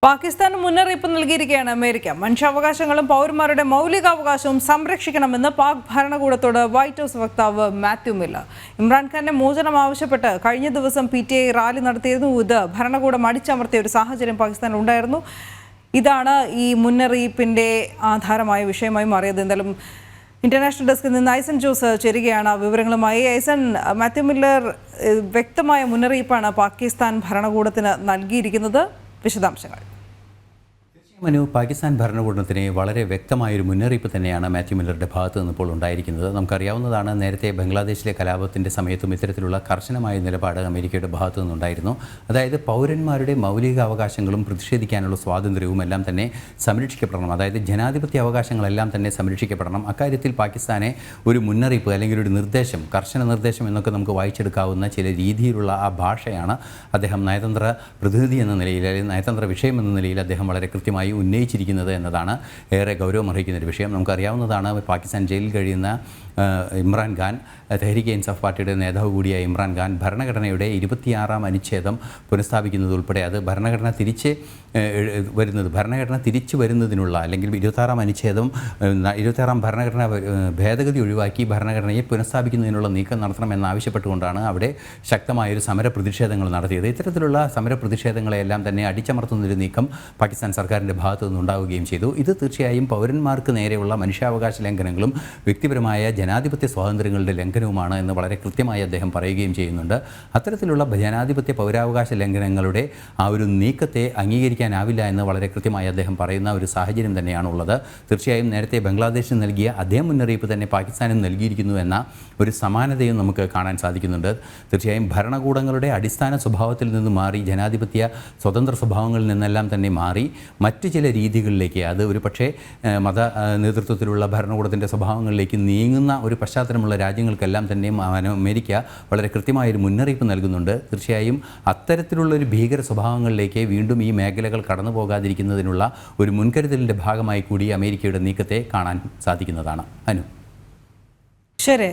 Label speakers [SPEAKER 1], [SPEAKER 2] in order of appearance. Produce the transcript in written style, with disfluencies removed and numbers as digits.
[SPEAKER 1] പാകിസ്ഥാന് മുന്നറിയിപ്പ് നൽകിയിരിക്കുകയാണ് അമേരിക്ക. മനുഷ്യാവകാശങ്ങളും പൗരന്മാരുടെ മൗലികാവകാശവും സംരക്ഷിക്കണമെന്ന് പാക് ഭരണകൂടത്തോട് വൈറ്റ് ഹൗസ് വക്താവ് മാത്യു മില്ലർ. ഇമ്രാൻഖാന്റെ മോചനം ആവശ്യപ്പെട്ട് കഴിഞ്ഞ ദിവസം PTI റാലി നടത്തിയിരുന്നു. ഇത് ഭരണകൂടം അടിച്ചമർത്തിയ ഒരു സാഹചര്യം പാകിസ്ഥാനിൽ ഉണ്ടായിരുന്നു. ഇതാണ് ഈ മുന്നറിയിപ്പിന്റെ ആധാരമായ വിഷയമായി മാറിയത്. എന്തായാലും ഇന്റർനാഷണൽ ഡെസ്കിൽ നിന്ന് ഐസൻ ജോസ് ചേരുകയാണ് വിവരങ്ങളുമായി. ഐസൻ, മാത്യു മില്ലർ വ്യക്തമായ മുന്നറിയിപ്പാണ് പാകിസ്ഥാൻ ഭരണകൂടത്തിന് നൽകിയിരിക്കുന്നത്. വിശദാംശങ്ങൾ.
[SPEAKER 2] മനു, പാകിസ്ഥാൻ ഭരണകൂടത്തിന് വളരെ വ്യക്തമായൊരു മുന്നറിയിപ്പ് തന്നെയാണ് മാത്യു മില്ലറുടെ ഭാഗത്ത് നിന്നിപ്പോൾ ഉണ്ടായിരിക്കുന്നത്. നമുക്കറിയാവുന്നതാണ്, നേരത്തെ ബംഗ്ലാദേശിലെ കലാപത്തിൻ്റെ സമയത്തും ഇത്തരത്തിലുള്ള കർശനമായ നിലപാട് അമേരിക്കയുടെ ഭാഗത്തു നിന്നുണ്ടായിരുന്നു. അതായത് പൗരന്മാരുടെ മൗലികാവകാശങ്ങളും പ്രതിഷേധിക്കാനുള്ള സ്വാതന്ത്ര്യവും എല്ലാം തന്നെ സംരക്ഷിക്കപ്പെടണം. അതായത് ജനാധിപത്യ അവകാശങ്ങളെല്ലാം തന്നെ സംരക്ഷിക്കപ്പെടണം. അക്കാര്യത്തിൽ പാകിസ്ഥാനെ ഒരു മുന്നറിയിപ്പ് അല്ലെങ്കിൽ ഒരു നിർദ്ദേശം, കർശന നിർദ്ദേശം എന്നൊക്കെ നമുക്ക് വായിച്ചെടുക്കാവുന്ന ചില രീതിയിലുള്ള ആ ഭാഷയാണ് അദ്ദേഹം നയതന്ത്ര പ്രതിനിധി എന്ന നിലയിൽ, അല്ലെങ്കിൽ നയതന്ത്ര വിഷയം എന്ന നിലയിൽ അദ്ദേഹം വളരെ കൃത്യമായി ഉന്നയിച്ചിരിക്കുന്നത് എന്നതാണ് ഏറെ ഗൗരവമർഹിക്കുന്ന ഒരു വിഷയം. നമുക്കറിയാവുന്നതാണ്, പാകിസ്ഥാൻ ജയിലിൽ കഴിയുന്ന ഇമ്രാൻഖാൻ, തെഹ്രീക്ക് ഇൻസാഫ് പാർട്ടിയുടെ നേതാവ് കൂടിയായ ഇമ്രാൻഖാൻ ഭരണഘടനയുടെ 26-ാം അനുച്ഛേദം പുനഃസ്ഥാപിക്കുന്നതുൾപ്പെടെ അത് ഭരണഘടന തിരിച്ചു വരുന്നതിനുള്ള, അല്ലെങ്കിൽ 26-ാം അനുച്ഛേദം 26-ാം ഭരണഘടന ഭേദഗതി ഒഴിവാക്കി ഭരണഘടനയെ പുനഃസ്ഥാപിക്കുന്നതിനുള്ള നീക്കം നടത്തണമെന്നാവശ്യപ്പെട്ടുകൊണ്ടാണ് അവിടെ ശക്തമായൊരു സമര പ്രതിഷേധങ്ങൾ നടത്തിയത്. ഇത്തരത്തിലുള്ള സമര പ്രതിഷേധങ്ങളെല്ലാം തന്നെ അടിച്ചമർത്തുന്നൊരു നീക്കം പാകിസ്ഥാൻ സർക്കാരിൻ്റെ ഭാഗത്തു നിന്നുണ്ടാവുകയും ചെയ്തു. ഇത് തീർച്ചയായും പൗരന്മാർക്ക് നേരെയുള്ള മനുഷ്യാവകാശ ലംഘനങ്ങളും വ്യക്തിപരമായ ജനാധിപത്യ സ്വാതന്ത്ര്യങ്ങളുടെ ലംഘനവുമാണ് എന്ന് വളരെ കൃത്യമായി അദ്ദേഹം പറയുകയും ചെയ്യുന്നുണ്ട്. അത്തരത്തിലുള്ള ജനാധിപത്യ പൗരാവകാശ ലംഘനങ്ങളുടെ ആ ഒരു നീക്കത്തെ അംഗീകരിക്കാനാവില്ല എന്ന് വളരെ കൃത്യമായി അദ്ദേഹം പറയുന്ന ഒരു സാഹചര്യം തന്നെയാണ് ഉള്ളത്. തീർച്ചയായും നേരത്തെ ബംഗ്ലാദേശിന് നൽകിയ അതേ മുന്നറിയിപ്പ് തന്നെ പാകിസ്ഥാനും നൽകിയിരിക്കുന്നു എന്ന ഒരു സമാനതയും നമുക്ക് കാണാൻ സാധിക്കുന്നുണ്ട്. തീർച്ചയായും ഭരണകൂടങ്ങളുടെ അടിസ്ഥാന സ്വഭാവത്തിൽ നിന്ന് മാറി, ജനാധിപത്യ സ്വതന്ത്ര സ്വഭാവങ്ങളിൽ നിന്നെല്ലാം തന്നെ മാറി മറ്റു ചില രീതികളിലേക്ക്, അത് ഒരു പക്ഷേ മത നേതൃത്വത്തിലുള്ള ഭരണകൂടത്തിൻ്റെ സ്വഭാവങ്ങളിലേക്ക് നീങ്ങുന്ന ഒരു പശ്ചാത്തലമുള്ള രാജ്യങ്ങൾക്കെല്ലാം തന്നെ അമേരിക്ക വളരെ കൃത്യമായൊരു മുന്നറിയിപ്പ് നൽകുന്നുണ്ട്. തീർച്ചയായും അത്തരത്തിലുള്ളൊരു ഭീകര സ്വഭാവങ്ങളിലേക്ക് വീണ്ടും ഈ മേഖലകൾ കടന്നു പോകാതിരിക്കുന്നതിനുള്ള ഒരു മുൻകരുതലിൻ്റെ ഭാഗമായി കൂടി അമേരിക്കയുടെ നീക്കത്തെ കാണാൻ സാധിക്കുന്നതാണ്. അനു.
[SPEAKER 1] ശരി.